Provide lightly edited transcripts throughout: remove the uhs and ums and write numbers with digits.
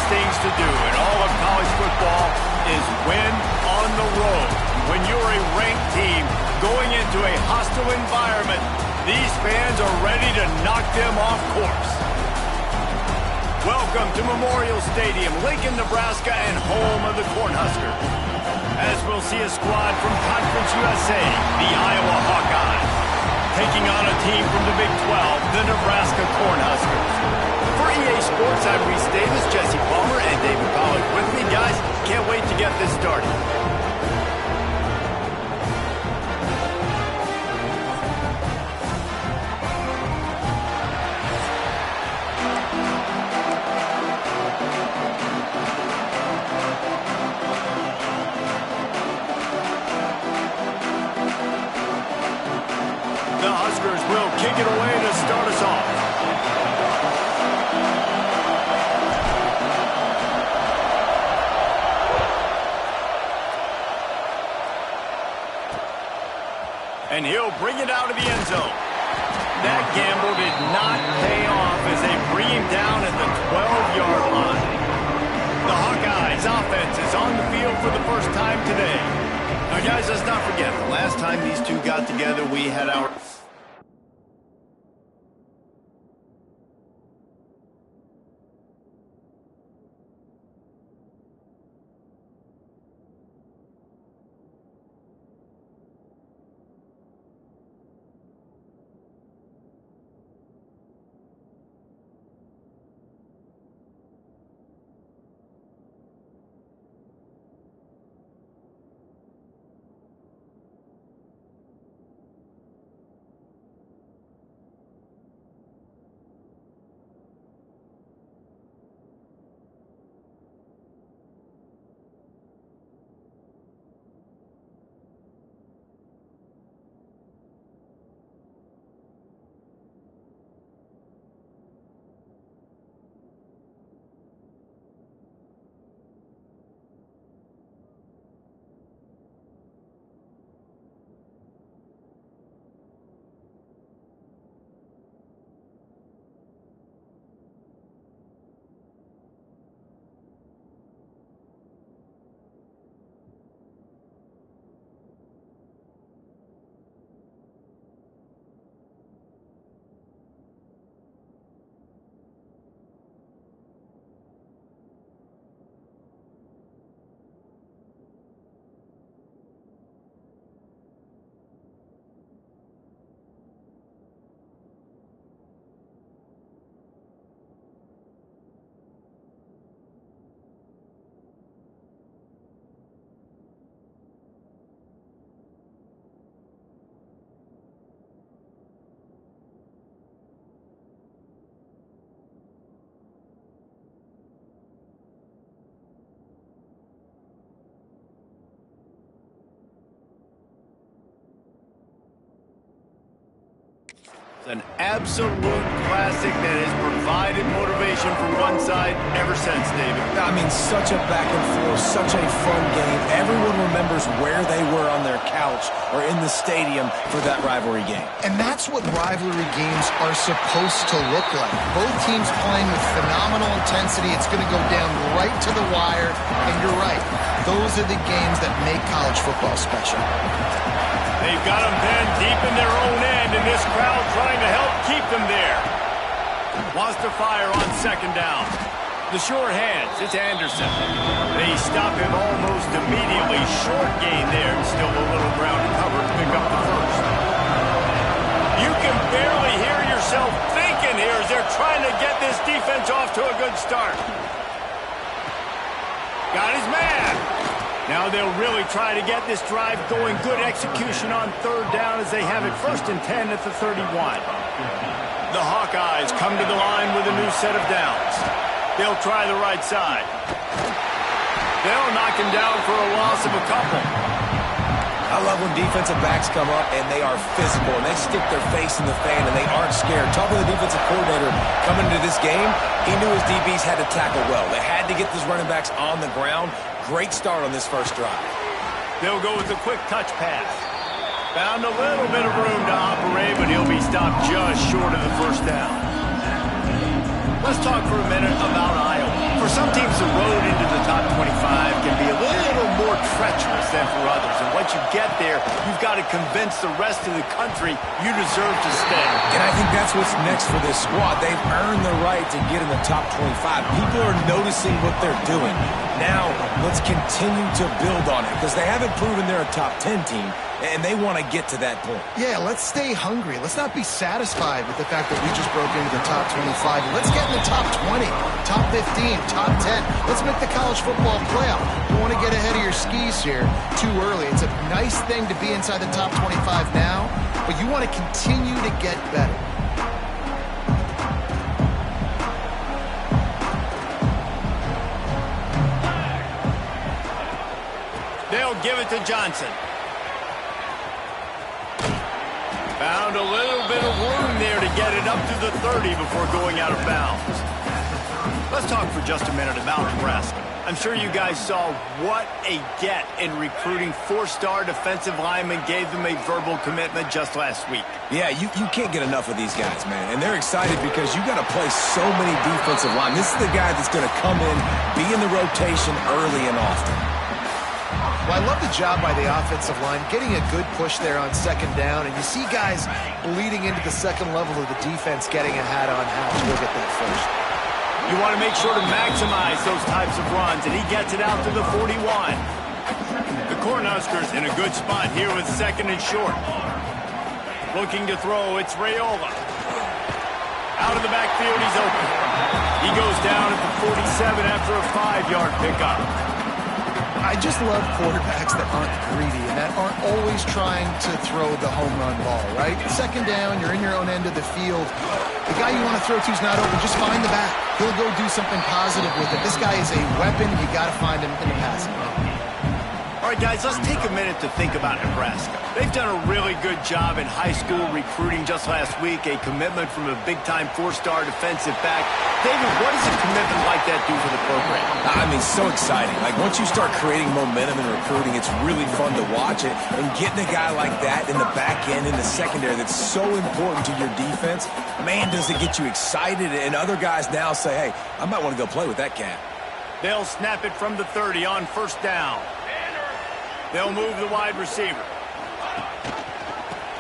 things to do in all of college football is win on the road. When you're a ranked team going into a hostile environment, these fans are ready to knock them off course. Welcome to Memorial Stadium, Lincoln, Nebraska, and home of the Cornhuskers. As we'll see a squad from Conference USA, the Iowa Hawkeyes, taking on a team from the Big 12, the Nebraska Cornhuskers. For EA Sports, I'm Reese Davis, Jesse Palmer, and David Pollack with me. Guys, can't wait to get this started. The Huskers will kick it away to start us off. And he'll bring it out of the end zone. That gamble did not pay off as they bring him down at the 12-yard line. The Hawkeyes offense is on the field for the first time today. Now, guys, let's not forget, the last time these two got together, we had our... An absolute classic that has provided motivation for one side ever since, David. I mean, such a back and forth, such a fun game. Everyone remembers where they were on their couch or in the stadium for that rivalry game. And that's what rivalry games are supposed to look like. Both teams playing with phenomenal intensity. It's going to go down right to the wire. And you're right. Those are the games that make college football special. They've got them pinned deep in their own end, and this crowd trying to help keep them there. Wants to fire on second down. The short hands, it's Anderson. They stop him almost immediately. Short gain there, and still a little ground to cover to pick up the first. You can barely hear yourself thinking here as they're trying to get this defense off to a good start. Got his man. Now they'll really try to get this drive going. Good execution on third down as they have it 1st and 10 at the 31. The Hawkeyes come to the line with a new set of downs. They'll try the right side. They'll knock him down for a loss of a couple. I love when defensive backs come up and they are physical and they stick their face in the fan and they aren't scared. Talking to the defensive coordinator coming into this game, he knew his DBs had to tackle well. They had to get these running backs on the ground. Great start on this first drive. They'll go with a quick touch pass. Found a little bit of room to operate, but he'll be stopped just short of the first down. Let's talk for a minute about Iowa. For some teams, the road into the top 25 can be a little more treacherous than for others. And once you get there, you've got to convince the rest of the country you deserve to stay. And I think that's what's next for this squad. They've earned the right to get in the top 25. People are noticing what they're doing. Now, let's continue to build on it because they haven't proven they're a top 10 team, and they want to get to that point. Yeah, let's stay hungry. Let's not be satisfied with the fact that we just broke into the top 25. Let's get in the top 20, top 15, top 10. Let's make the college football playoff. You want to get ahead of your skis here too early. It's a nice thing to be inside the top 25 now, but you want to continue to get better. They'll give it to Johnson. Found a little bit of room there to get it up to the 30 before going out of bounds. Let's talk for just a minute about Nebraska. I'm sure you guys saw what a get in recruiting. 4-star defensive linemen gave them a verbal commitment just last week. Yeah, you can't get enough of these guys, man. And they're excited because you got to play so many defensive line. This is the guy that's going to come in, be in the rotation early and often. Well, I love the job by the offensive line, getting a good push there on second down, and you see guys bleeding into the second level of the defense getting a hat on hat to go get that first. You want to make sure to maximize those types of runs, and he gets it out to the 41. The Cornhuskers in a good spot here with second and short. Looking to throw, it's Raiola. Out of the backfield, he's open. He goes down at the 47 after a 5-yard pickup. I just love quarterbacks that aren't greedy and that aren't always trying to throw the home run ball, right? Second down, you're in your own end of the field. The guy you want to throw to is not open. Just find the back. He'll go do something positive with it. This guy is a weapon. You got to find him in the passing game. All right, guys, let's take a minute to think about Nebraska. They've done a really good job in high school recruiting just last week, a commitment from a big-time 4-star defensive back. David, what does a commitment like that do for the program? I mean, so exciting. Like, once you start creating momentum in recruiting, it's really fun to watch it. And getting a guy like that in the back end, in the secondary, that's so important to your defense, man, does it get you excited. And other guys now say, hey, I might want to go play with that cat. They'll snap it from the 30 on first down. They'll move the wide receiver.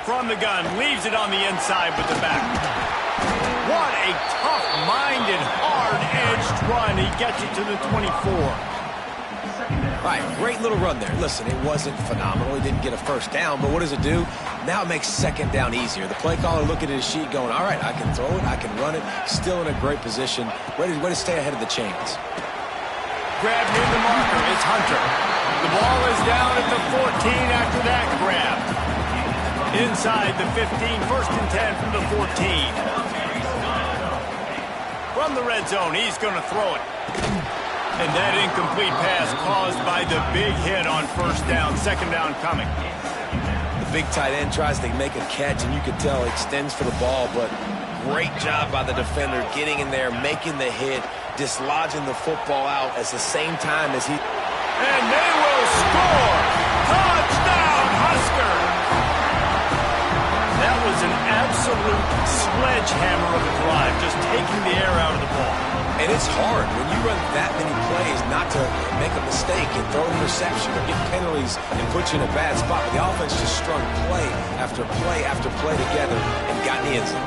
From the gun, leaves it on the inside with the back. What a tough-minded, hard-edged run. He gets it to the 24. All right, great little run there. Listen, it wasn't phenomenal. He didn't get a first down, but what does it do? Now it makes second down easier. The play caller looking at his sheet going, all right, I can throw it, I can run it. Still in a great position, ready to stay ahead of the chains. Grab near the marker. It's Hunter. The ball is down at the 14 after that grab. Inside the 15, first and 10 from the 14. From the red zone, he's going to throw it. And that incomplete pass caused by the big hit on first down. Second down coming. The big tight end tries to make a catch, and you can tell he extends for the ball, but great job by the defender getting in there, making the hit, dislodging the football out at the same time as he... And they will score! Touchdown, Husker! That was an absolute sledgehammer of a drive, just taking the air out of the ball. And it's hard when you run that many plays not to make a mistake and throw an interception or get penalties and put you in a bad spot. But the offense just strung play after play after play together and got in the end zone.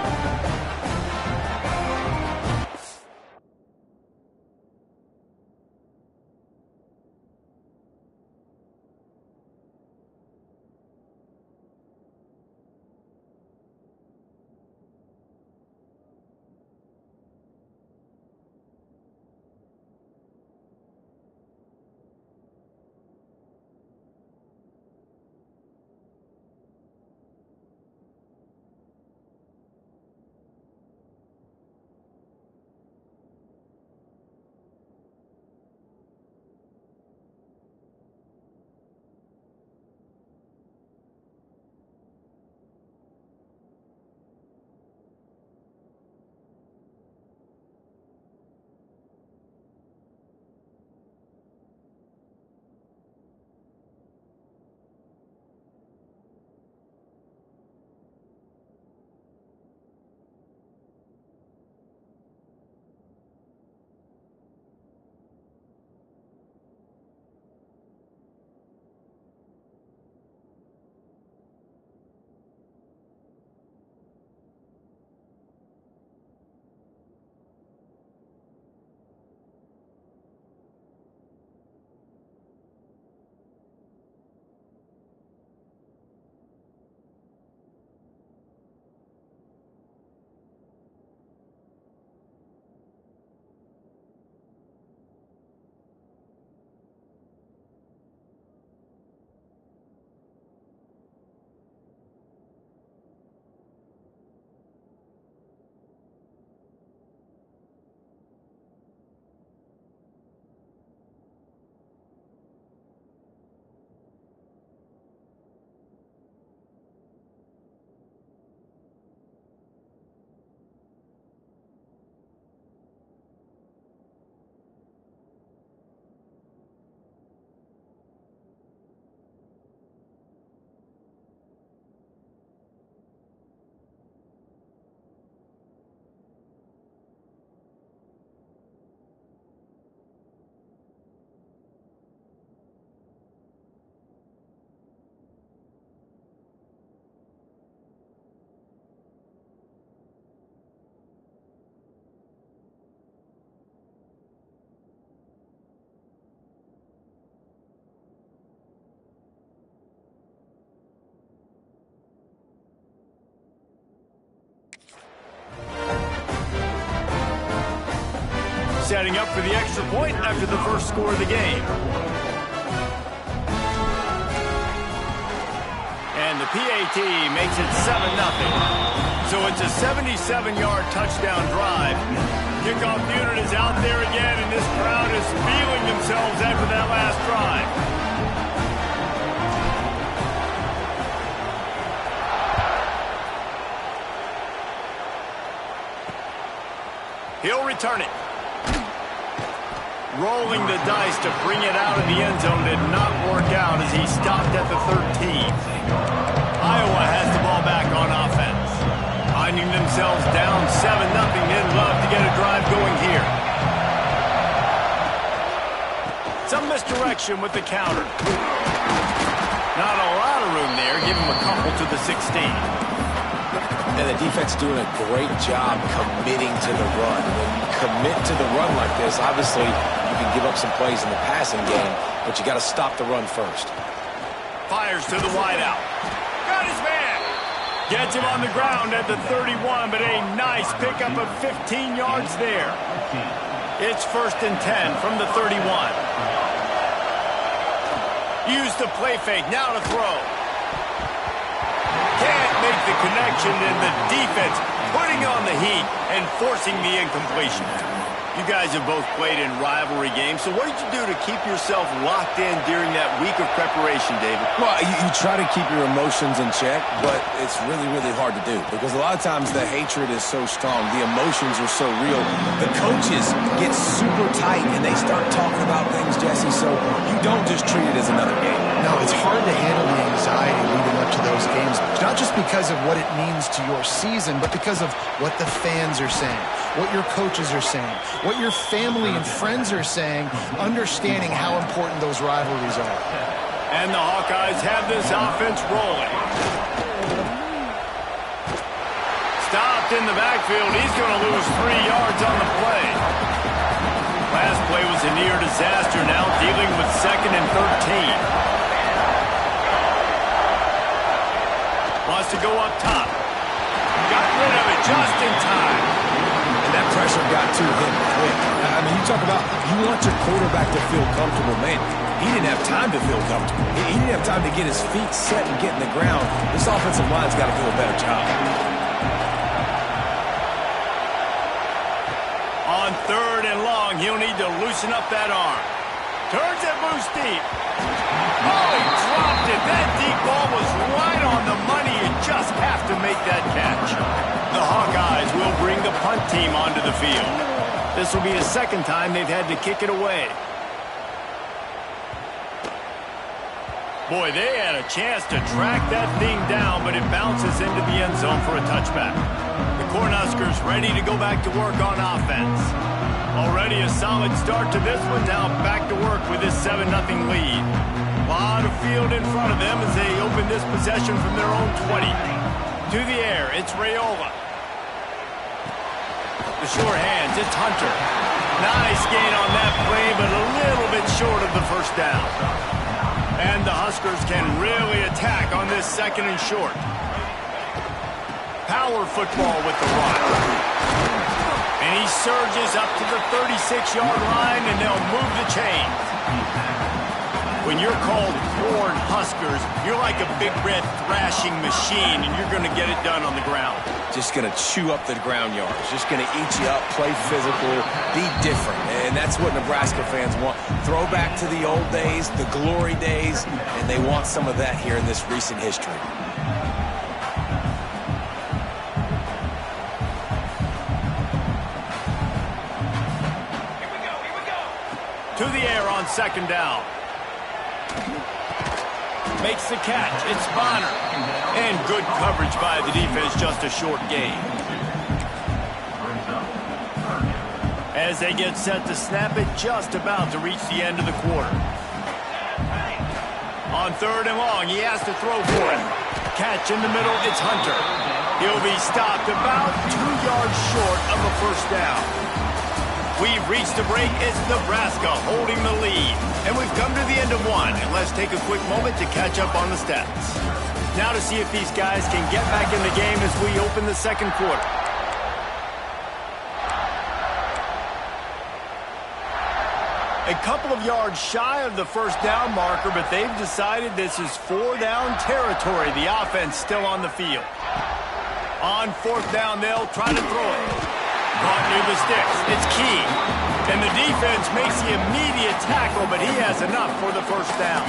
setting up for the extra point after the first score of the game. And the PAT makes it 7-0. So it's a 77-yard touchdown drive. Kickoff unit is out there again, and this crowd is feeling themselves after that last drive. He'll return it. Rolling the dice to bring it out of the end zone did not work out as he stopped at the 13. Iowa has the ball back on offense. Finding themselves down 7-0, they'd love to get a drive going here. Some misdirection with the counter. Not a lot of room there. Give him a couple to the 16. And the defense doing a great job committing to the run. When you commit to the run like this, obviously you can give up some plays in the passing game, but you got to stop the run first. Fires to the wideout. Got his man. Gets him on the ground at the 31, but a nice pickup of 15 yards there. It's 1st and 10 from the 31. Use the play fake. Now to throw. Can't make the connection, and the defense putting on the heat and forcing the incompletion. You guys have both played in rivalry games, so what did you do to keep yourself locked in during that week of preparation, David? Well, you try to keep your emotions in check, but it's really, really hard to do because a lot of times the hatred is so strong, the emotions are so real. The coaches get super tight and they start talking about things, Jesse, so you don't just treat it as another game. No, it's hard to handle the anxiety leading up to those games, not just because of what it means to your season, but because of what the fans are saying, what your coaches are saying, what your family and friends are saying, understanding how important those rivalries are. And the Hawkeyes have this offense rolling. Stopped in the backfield. He's going to lose 3 yards on the play. Last play was a near disaster, now dealing with 2nd and 13. Wants to go up top. Got rid of it just in time. And that pressure got to him quick. I mean, you talk about you want your quarterback to feel comfortable. Man, he didn't have time to feel comfortable. He didn't have time to get his feet set and get in the ground. This offensive line's got to do a better job. On 3rd and long, he'll need to loosen up that arm. Turns it loose deep. Oh, he dropped it. That deep ball was right on the money. You just have to make that catch. The Hawkeyes will bring the punt team onto the field. This will be the 2nd time they've had to kick it away. Boy, they had a chance to track that thing down, but it bounces into the end zone for a touchback. The Cornhuskers ready to go back to work on offense. Already a solid start to this one. Now back to work with this 7-0 lead. A lot of field in front of them as they open this possession from their own 20. To the air, it's Raiola. The short hands, it's Hunter. Nice gain on that play, but a little bit short of the first down. And the Huskers can really attack on this 2nd and short. Power football with the run. And he surges up to the 36-yard line, and they'll move the chains. When you're called Horned Huskers, you're like a big red thrashing machine, and you're going to get it done on the ground. Just going to chew up the ground yards. Just going to eat you up, play physical, be different. And that's what Nebraska fans want. Throw back to the old days, the glory days, and they want some of that here in this recent history. To the air on 2nd down. Makes the catch. It's Bonner. And good coverage by the defense, just a short gain. As they get set to snap it, just about to reach the end of the quarter. On 3rd and long, he has to throw for it. Catch in the middle, it's Hunter. He'll be stopped about 2 yards short of a first down. We've reached the break. It's Nebraska holding the lead. And we've come to the end of one. And let's take a quick moment to catch up on the stats. Now to see if these guys can get back in the game as we open the 2nd quarter. A couple of yards shy of the first down marker, but they've decided this is 4-down territory. The offense still on the field. On 4th down, they'll try to throw it. Caught near the sticks. It's key. And the defense makes the immediate tackle, but he has enough for the first down.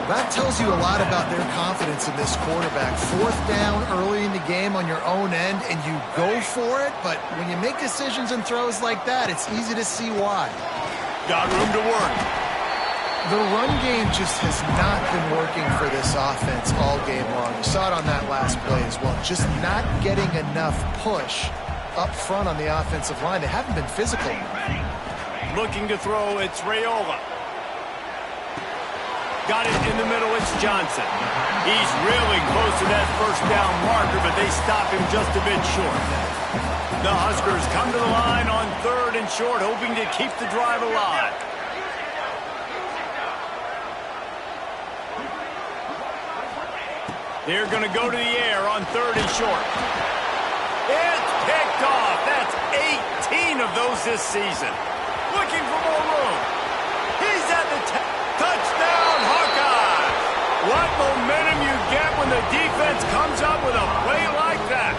That tells you a lot about their confidence in this quarterback. 4th down early in the game on your own end, and you go for it, but when you make decisions and throws like that, it's easy to see why. Got room to work. The run game just has not been working for this offense all game long. You saw it on that last play as well. Just not getting enough push up front on the offensive line. They haven't been physical. Looking to throw, it's Raiola. Got it in the middle, it's Johnson. He's really close to that first down marker, but they stop him just a bit short. The Huskers come to the line on 3rd and short, hoping to keep the drive alive. They're going to go to the air on 3rd and short. It's picked off. That's 18 of those this season. Looking for more room. He's at the touchdown, Hawkeyes. What momentum you get when the defense comes up with a play like that.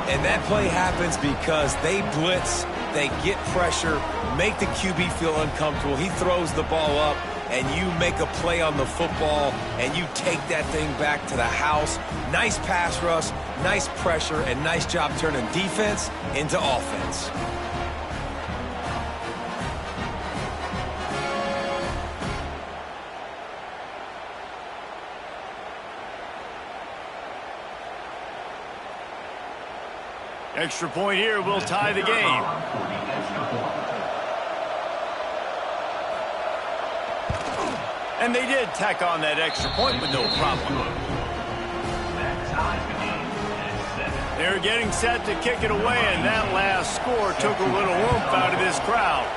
And that play happens because they blitz, they get pressure, make the QB feel uncomfortable. He throws the ball up, and you make a play on the football, and you take that thing back to the house. Nice pass rush, nice pressure, and nice job turning defense into offense. Extra point here will tie the game. And they did tack on that extra point with no problem. They're getting set to kick it away, and that last score took a little oomph out of this crowd.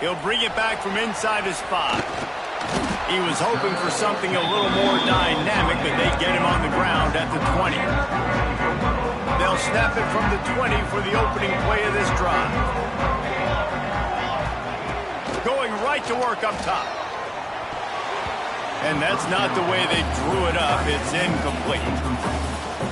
He'll bring it back from inside his 5. He was hoping for something a little more dynamic, but they get him on the ground at the 20. They'll snap it from the 20 for the opening play of this drive. Going right to work up top. And that's not the way they drew it up. It's incomplete.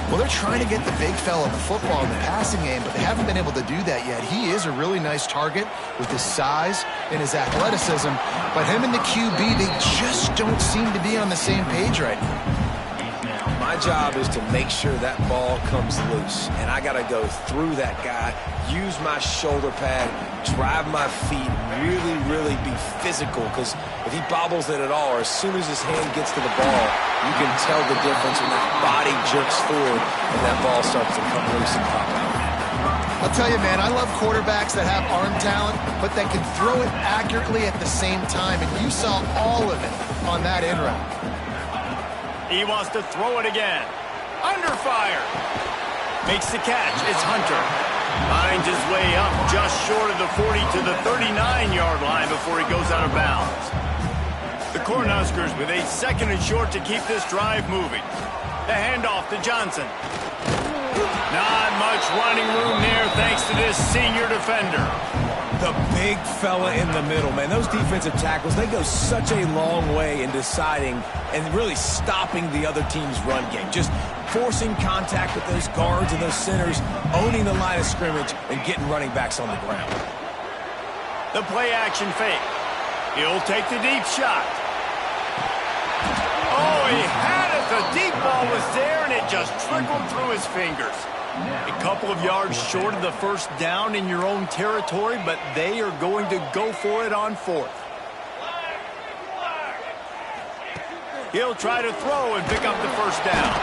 Well, they're trying to get the big fella the football in the passing game, but they haven't been able to do that yet. He is a really nice target with his size and his athleticism, but him and the QB, they just don't seem to be on the same page right now. My job is to make sure that ball comes loose, and I got to go through that guy, use my shoulder pad, drive my feet, really be physical, because if he bobbles it at all, or as soon as his hand gets to the ball, you can tell the difference when that body jerks forward and that ball starts to come loose and pop out. I'll tell you, man, I love quarterbacks that have arm talent, but that can throw it accurately at the same time, and you saw all of it on that in route. He wants to throw it again. Under fire. Makes the catch. It's Hunter. Finds his way up just short of the 40 to the 39-yard line before he goes out of bounds. The Cornhuskers with a 2nd and short to keep this drive moving. The handoff to Johnson. Not much running room there thanks to this senior defender. The big fella in the middle, man. Those defensive tackles, they go such a long way in deciding and really stopping the other team's run game. Just forcing contact with those guards and those centers, owning the line of scrimmage, and getting running backs on the ground. The play action fake. He'll take the deep shot. Oh, he had it. The deep ball was there, and it just trickled through his fingers. A couple of yards short of the first down in your own territory, but they are going to go for it on 4th. He'll try to throw and pick up the first down.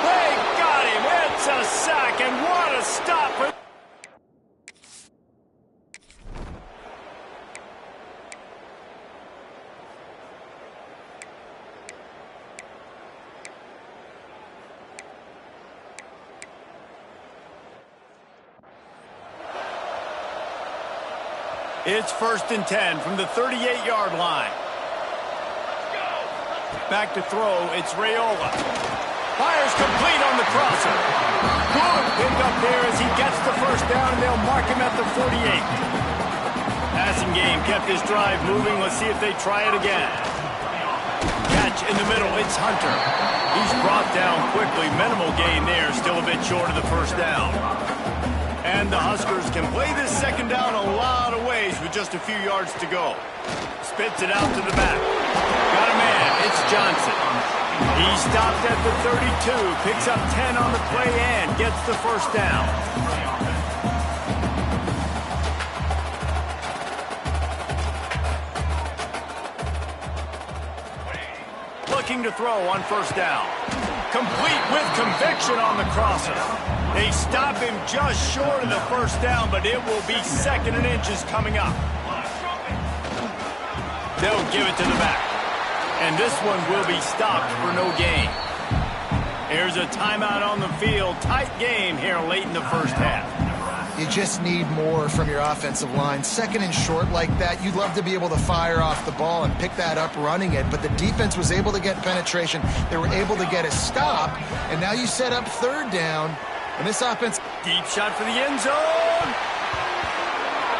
They got him. It's a sack, and what a stop. It's 1st and 10 from the 38-yard line. Back to throw, it's Raiola. Fires complete on the crosser. Good pick up there as he gets the first down, and they'll mark him at the 48. Passing game kept his drive moving. Let's see if they try it again. Catch in the middle. It's Hunter. He's brought down quickly. Minimal gain there. Still a bit short of the first down. And the Huskers can play this second down a lot of ways with just a few yards to go. Spits it out to the back. Got a man. It's Johnson. He stopped at the 32. Picks up 10 on the play and gets the first down. Looking to throw on first down. Complete with conviction on the crosser. They stop him just short of the first down, but it will be second and inches coming up. They'll give it to the back. And this one will be stopped for no gain. Here's a timeout on the field. Tight game here late in the first half. You just need more from your offensive line. Second and short like that, you'd love to be able to fire off the ball and pick that up running it, but the defense was able to get penetration. They were able to get a stop, and now you set up third down, and this offense... Deep shot for the end zone.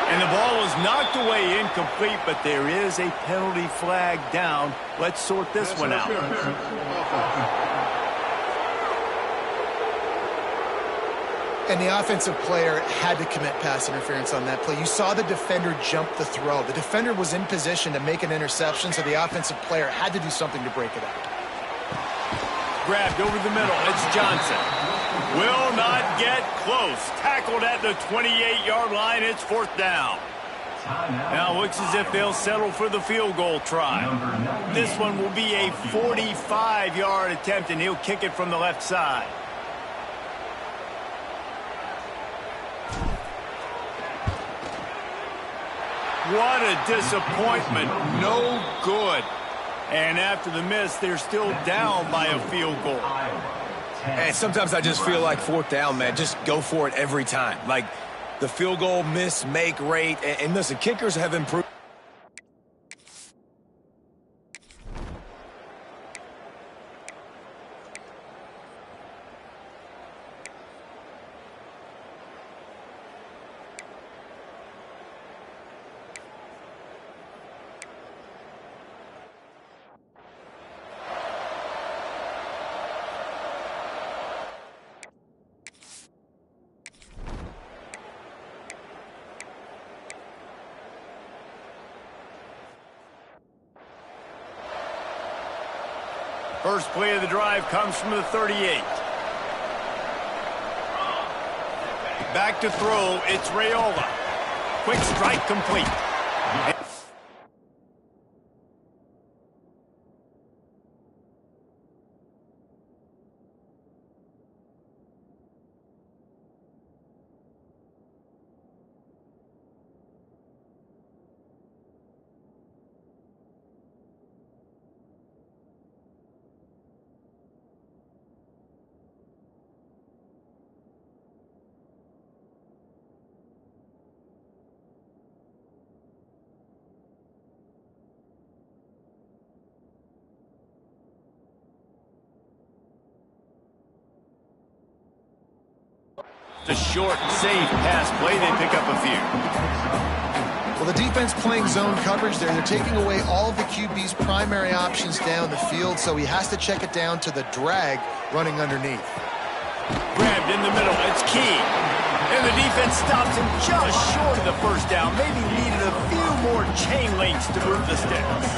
And the ball was knocked away incomplete, but there is a penalty flag down. Let's sort this one out. And the offensive player had to commit pass interference on that play. You saw the defender jump the throw. The defender was in position to make an interception, so the offensive player had to do something to break it up. Grabbed over the middle. It's Johnson. Will not get close. Tackled at the 28-yard line. It's fourth down. Now looks as if they'll settle for the field goal try. This one will be a 45-yard attempt, and he'll kick it from the left side. What a disappointment. No good. And after the miss, they're still down by a field goal. And sometimes I just feel like fourth down, man. Just go for it every time. Like the field goal miss, make rate. And listen, kickers have improved. First play of the drive comes from the 38. Back to throw, it's Raiola. Quick strike complete. The short, safe pass play, they pick up a few. Well, the defense playing zone coverage there. They're taking away all of the QB's primary options down the field, so he has to check it down to the drag running underneath. Grabbed in the middle, it's Key. And the defense stops him just short of the first down. Maybe needed a few more chain links to move the sticks.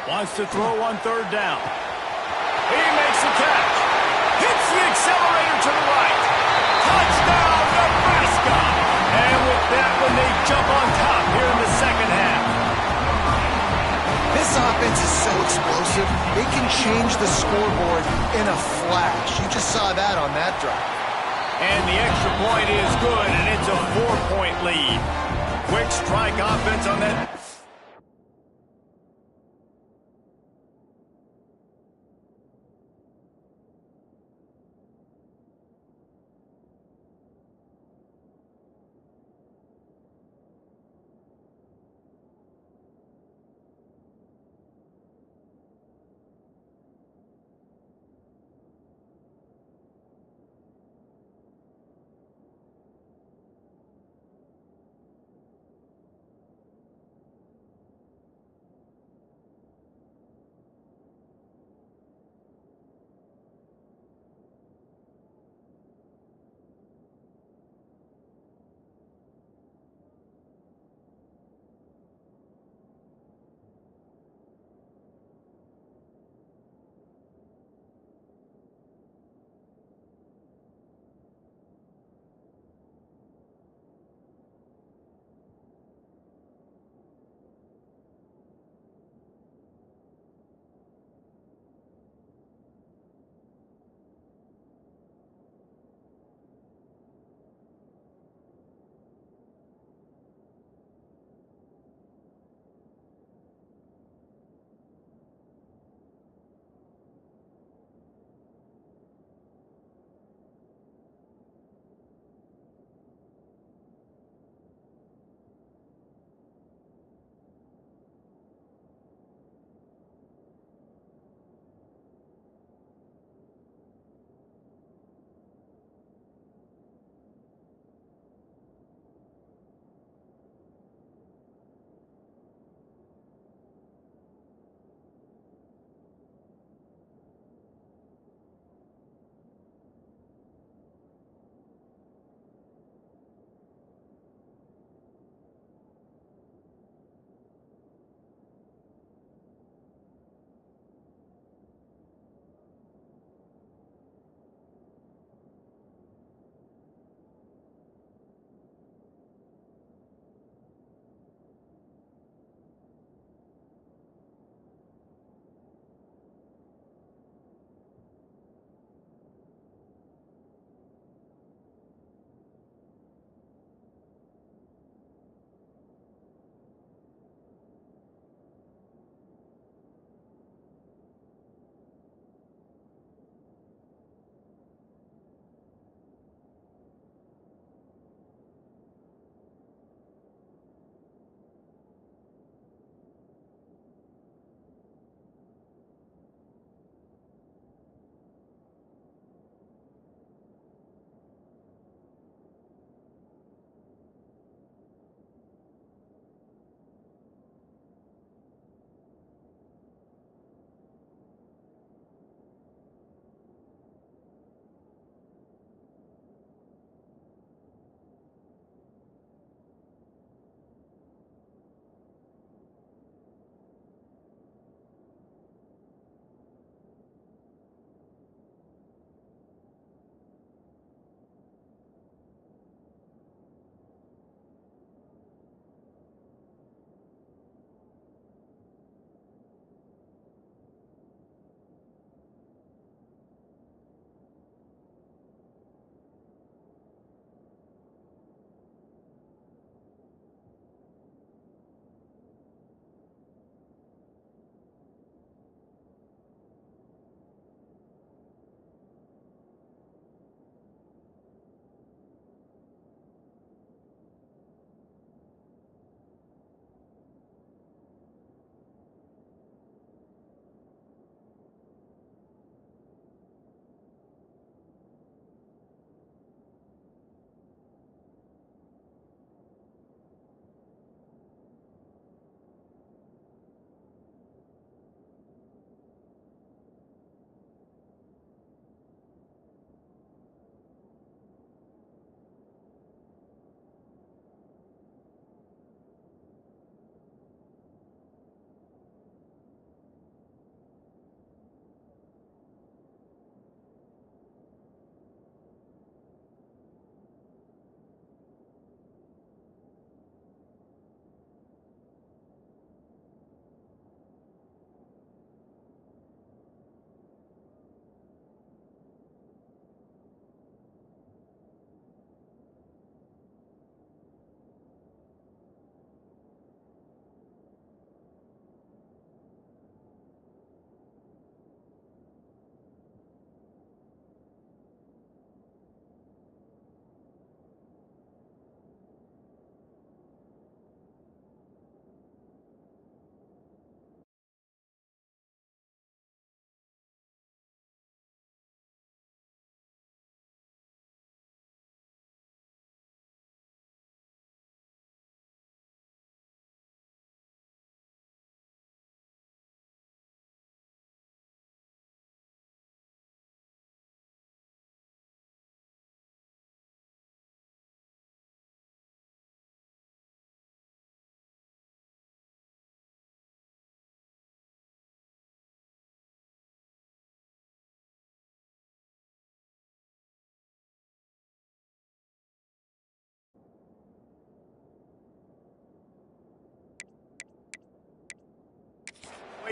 Wants to throw on third down. He makes the catch. Hits the accelerator to the right. Touchdown, Nebraska! And with that one, they jump on top here in the second half. This offense is so explosive, they can change the scoreboard in a flash. You just saw that on that drive. And the extra point is good, and it's a 4-point lead. Quick strike offense on that.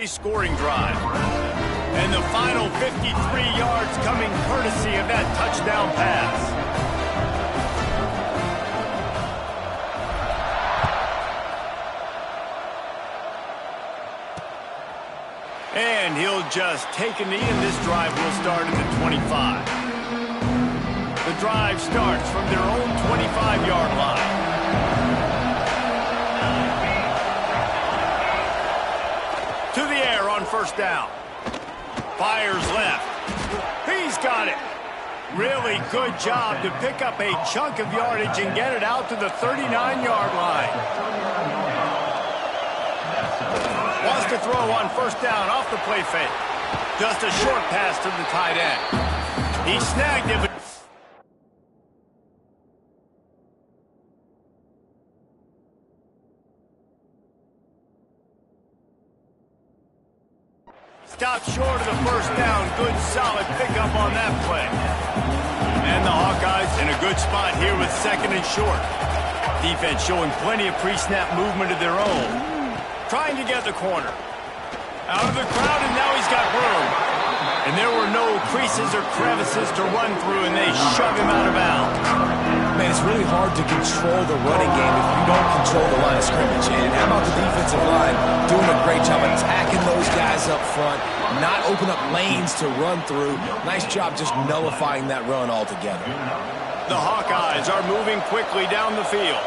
A scoring drive. And the final 53 yards coming courtesy of that touchdown pass. And he'll just take a knee, and this drive will start at the 25. The drive starts from their own 25-yard line. To the air on first down. Fires left. He's got it. Really good job to pick up a chunk of yardage and get it out to the 39-yard line. Wants to throw on first down off the play fake. Just a short pass to the tight end. He snagged it, but stopped short of the first down. Good, solid pickup on that play. And the Hawkeyes in a good spot here with second and short. Defense showing plenty of pre-snap movement of their own. Trying to get the corner. Out of the crowd, and now he's got room. And there were no creases or crevices to run through, and they shove him out of bounds. Man, it's really hard to control the running game if you don't control the line of scrimmage. And how about the defensive line doing a great job attacking those guys up front, not open up lanes to run through. Nice job just nullifying that run altogether. The Hawkeyes are moving quickly down the field.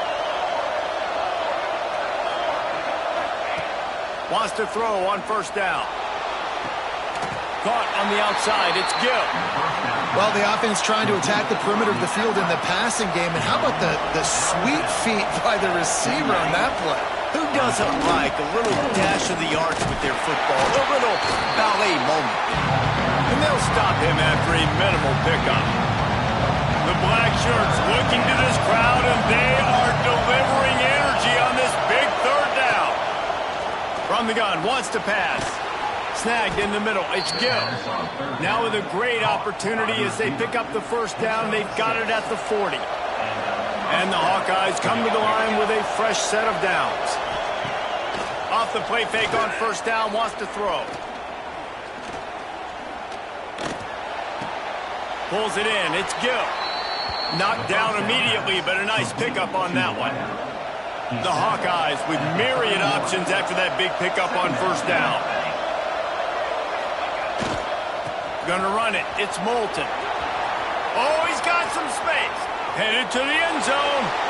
Wants to throw on first down. Caught on the outside. It's Gill. Well, the offense trying to attack the perimeter of the field in the passing game. And how about the sweet feet by the receiver on that play? Who doesn't like a little dash of the arts with their football? A little ballet moment. And they'll stop him after a minimal pickup. The black shirts looking to this crowd, and they are delivering energy on this big third down. From the gun, wants to pass. Snagged in the middle. It's Gill. Now with a great opportunity as they pick up the first down. They've got it at the 40. And the Hawkeyes come to the line with a fresh set of downs. Off the play fake on first down, wants to throw. Pulls it in. It's Gill. Knocked down immediately, but a nice pickup on that one. The Hawkeyes with myriad options after that big pickup on first down. Gonna run it. It's Moulton. Oh, he's got some space. Headed to the end zone.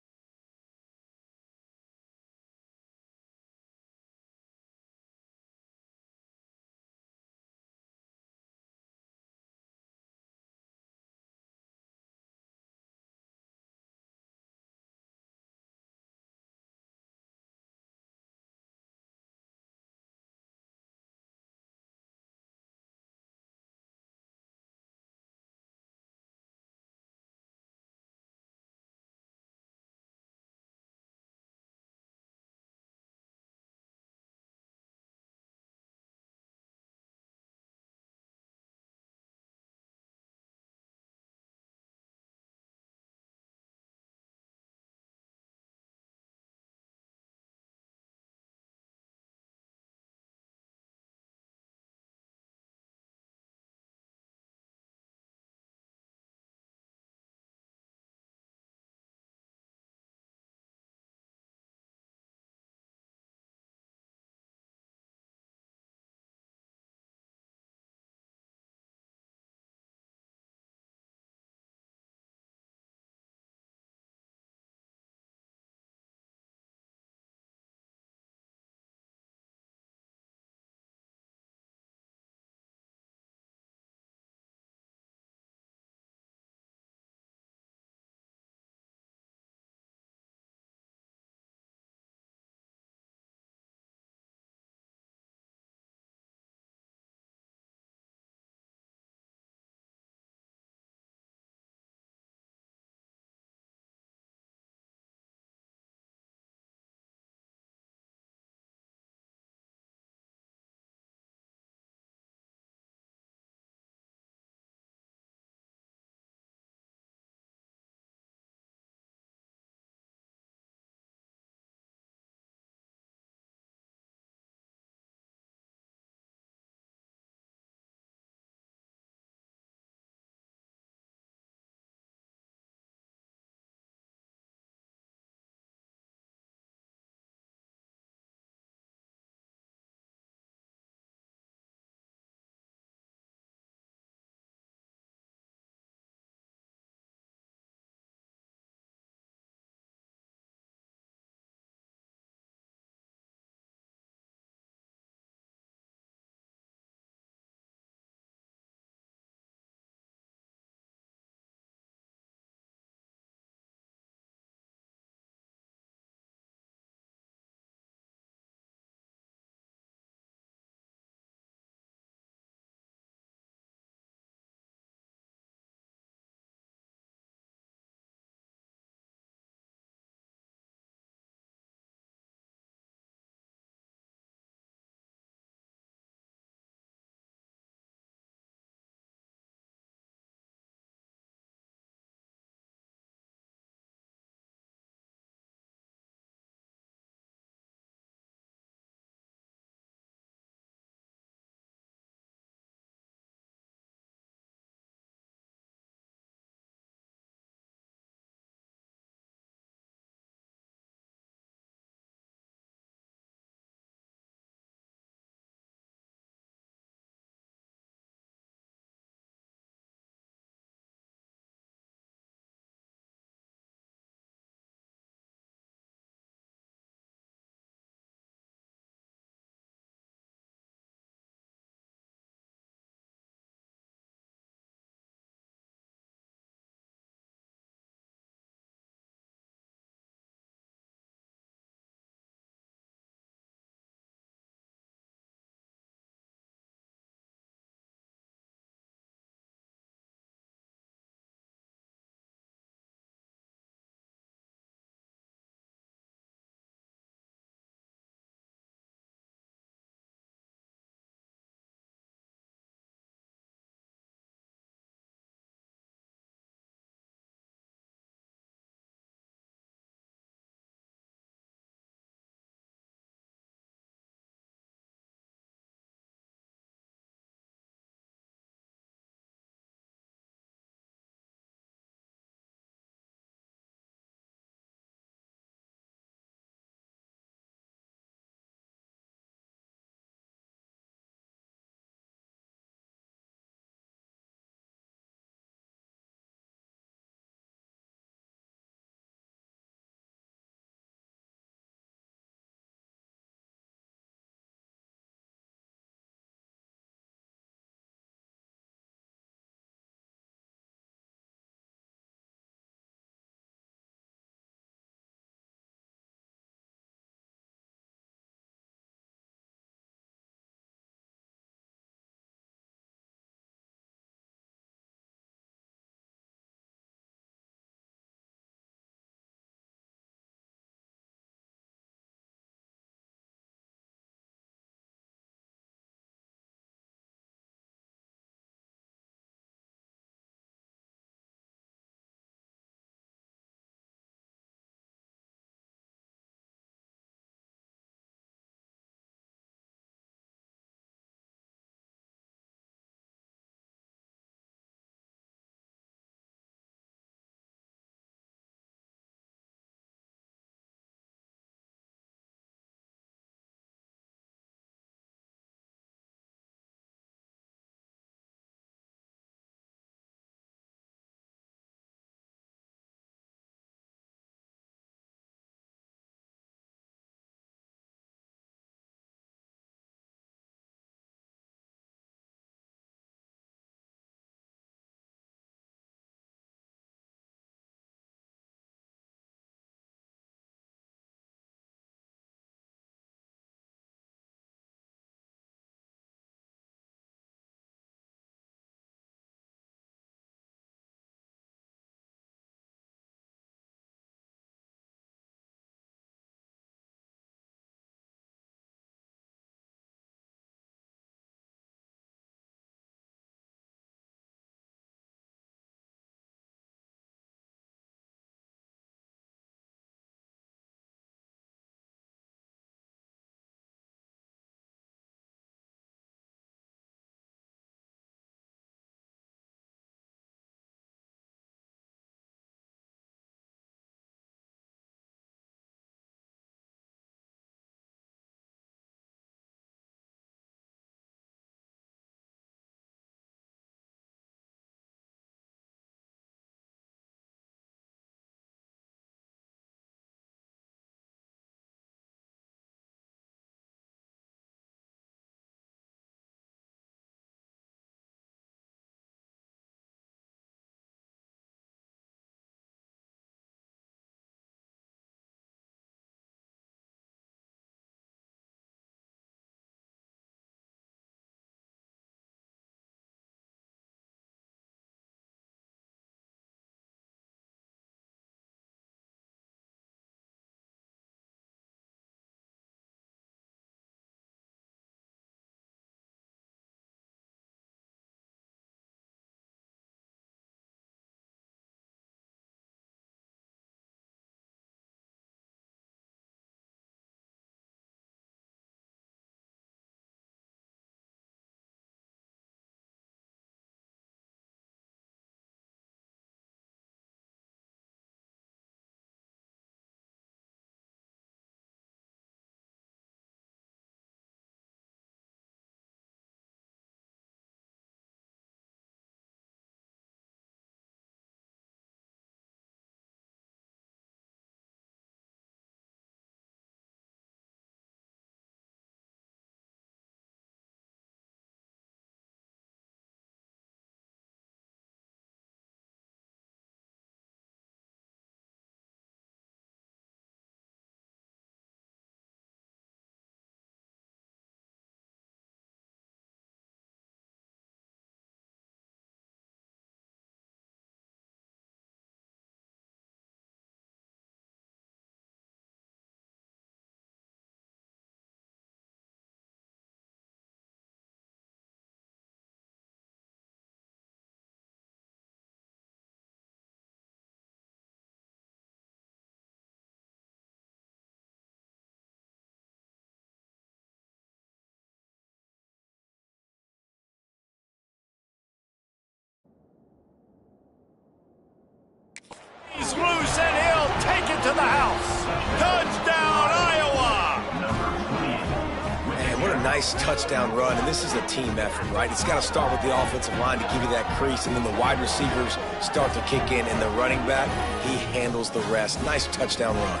Nice touchdown run, and this is a team effort, right? It's got to start with the offensive line to give you that crease, and then the wide receivers start to kick in, and the running back, he handles the rest. Nice touchdown run.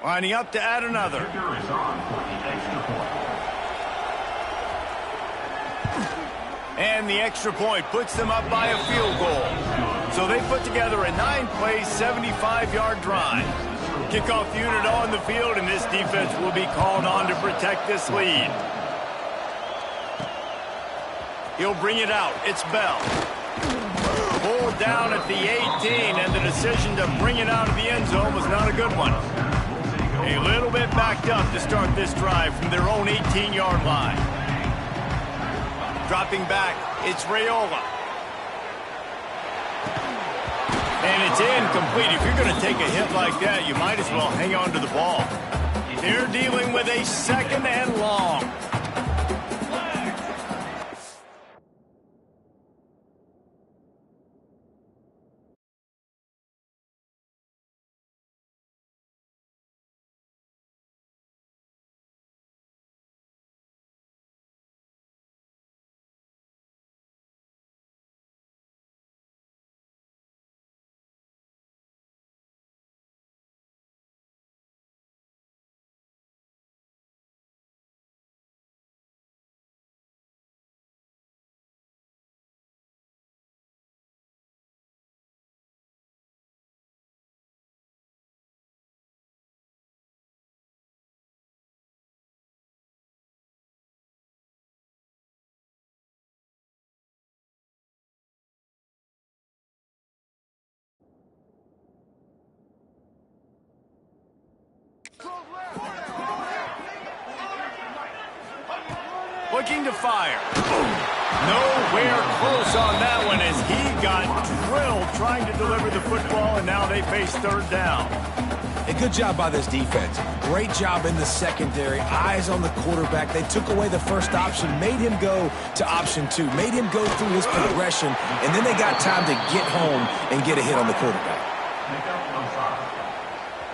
Lining up to add another. And the extra point puts them up by a field goal. So they put together a 9-play, 75-yard drive. Kickoff unit on the field, and this defense will be called on to protect this lead. He'll bring it out. It's Bell. Pulled down at the 18, and the decision to bring it out of the end zone was not a good one. A little bit backed up to start this drive from their own 18-yard line. Dropping back, it's Raiola. And it's incomplete. If you're going to take a hit like that, you might as well hang on to the ball. They're dealing with a second and long. Looking to fire. Nowhere close on that one as he got drilled trying to deliver the football, and now they face third down. A good job by this defense. Great job in the secondary. Eyes on the quarterback. They took away the first option, made him go to option 2, made him go through his progression, and then they got time to get home and get a hit on the quarterback.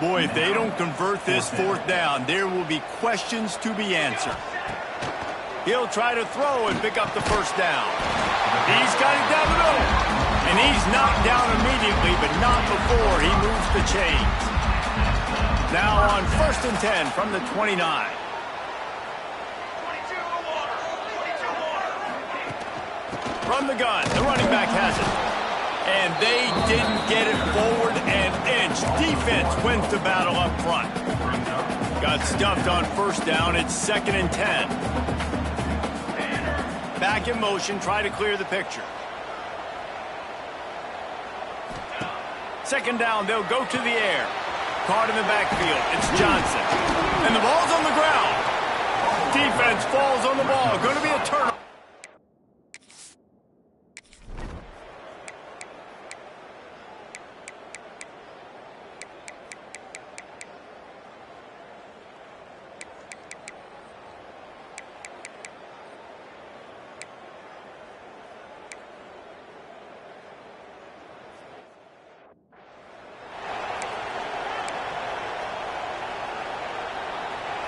Boy, if they don't convert this fourth down, there will be questions to be answered. He'll try to throw and pick up the first down. He's got it down the middle. And he's knocked down immediately, but not before he moves the chains. Now on 1st and 10 from the 29. From the gun, the running back has it. And they didn't get it forward an inch. Defense wins the battle up front. Got stuffed on first down. It's 2nd and 10. Back in motion, try to clear the picture. 2nd down, they'll go to the air. Caught in the backfield, it's Johnson. And the ball's on the ground. Defense falls on the ball. Going to be a turnover.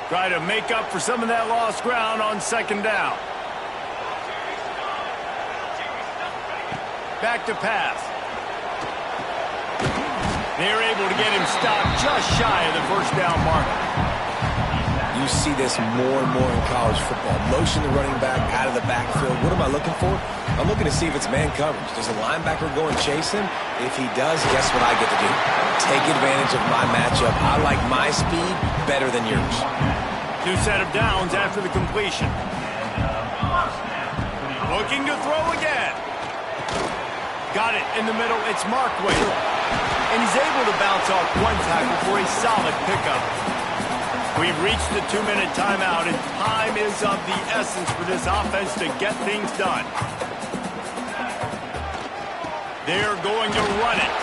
Try to make up for some of that lost ground on 2nd down. Back to pass. They're able to get him stopped just shy of the first down marker. You see this more and more in college football. Motion the running back out of the backfield. What am I looking for? I'm looking to see if it's man coverage. Does a linebacker go and chase him? If he does, guess what I get to do? Take advantage of my matchup. I like my speed better than yours. New set of downs after the completion. Looking to throw again. Got it in the middle. It's Markway. And he's able to bounce off one tackle for a solid pickup. We've reached the 2-minute timeout, and time is of the essence for this offense to get things done. They're going to run it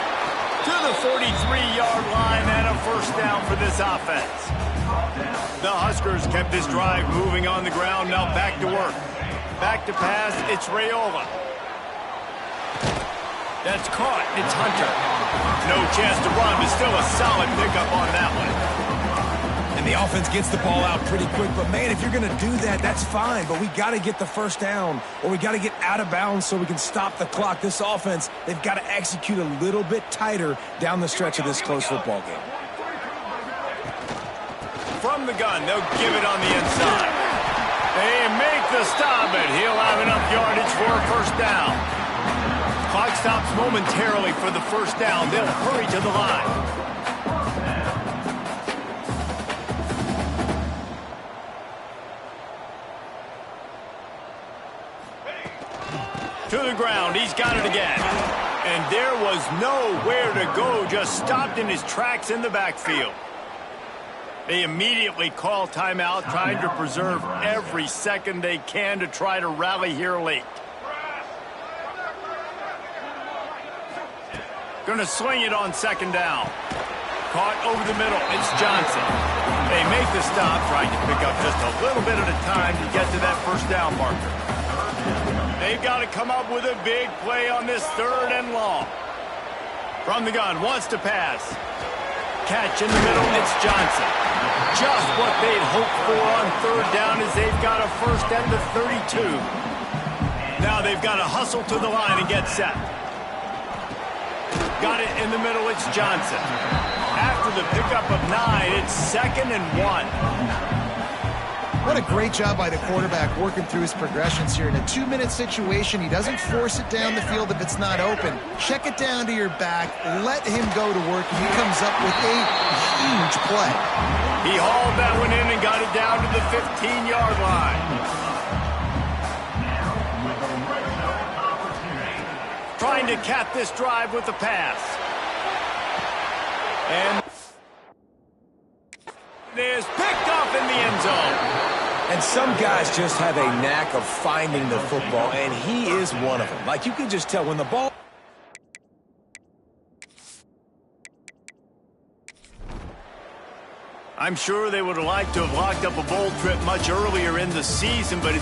to the 43-yard line and a first down for this offense. The Huskers kept this drive moving on the ground. Now back to work. Back to pass. It's Raiola. That's caught. It's Hunter. No chance to run, but still a solid pickup on that one. And the offense gets the ball out pretty quick. But, man, if you're going to do that, that's fine. But we got to get the first down, or we got to get out of bounds so we can stop the clock. This offense, they've got to execute a little bit tighter down the stretch of this close football game. From the gun, they'll give it on the inside. They make the stop, but he'll have enough yardage for a first down. Clock stops momentarily for the first down. They'll hurry to the line. To the ground, he's got it again. And there was nowhere to go, just stopped in his tracks in the backfield. They immediately call timeout, trying to preserve every second they can to try to rally here late. Going to sling it on second down. Caught over the middle. It's Johnson. They make the stop, trying to pick up just a little bit at a time to get to that first down marker. They've got to come up with a big play on this third and long. From the gun, wants to pass. Catch in the middle, it's Johnson. Just what they'd hoped for on third down as they've got a first and the 32. Now they've got to hustle to the line and get set. Got it in the middle, it's Johnson. After the pickup of 9, it's 2nd and 1. What a great job by the quarterback working through his progressions here. In a 2-minute situation, he doesn't force it down the field if it's not open. Check it down to your back, let him go to work, and he comes up with a huge play. He hauled that one in and got it down to the 15-yard line. Trying to cap this drive with the pass. And it is picked off in the end zone. And some guys just have a knack of finding the football, and he is one of them. Like, you can just tell when the ball... I'm sure they would have liked to have locked up a bowl trip much earlier in the season, but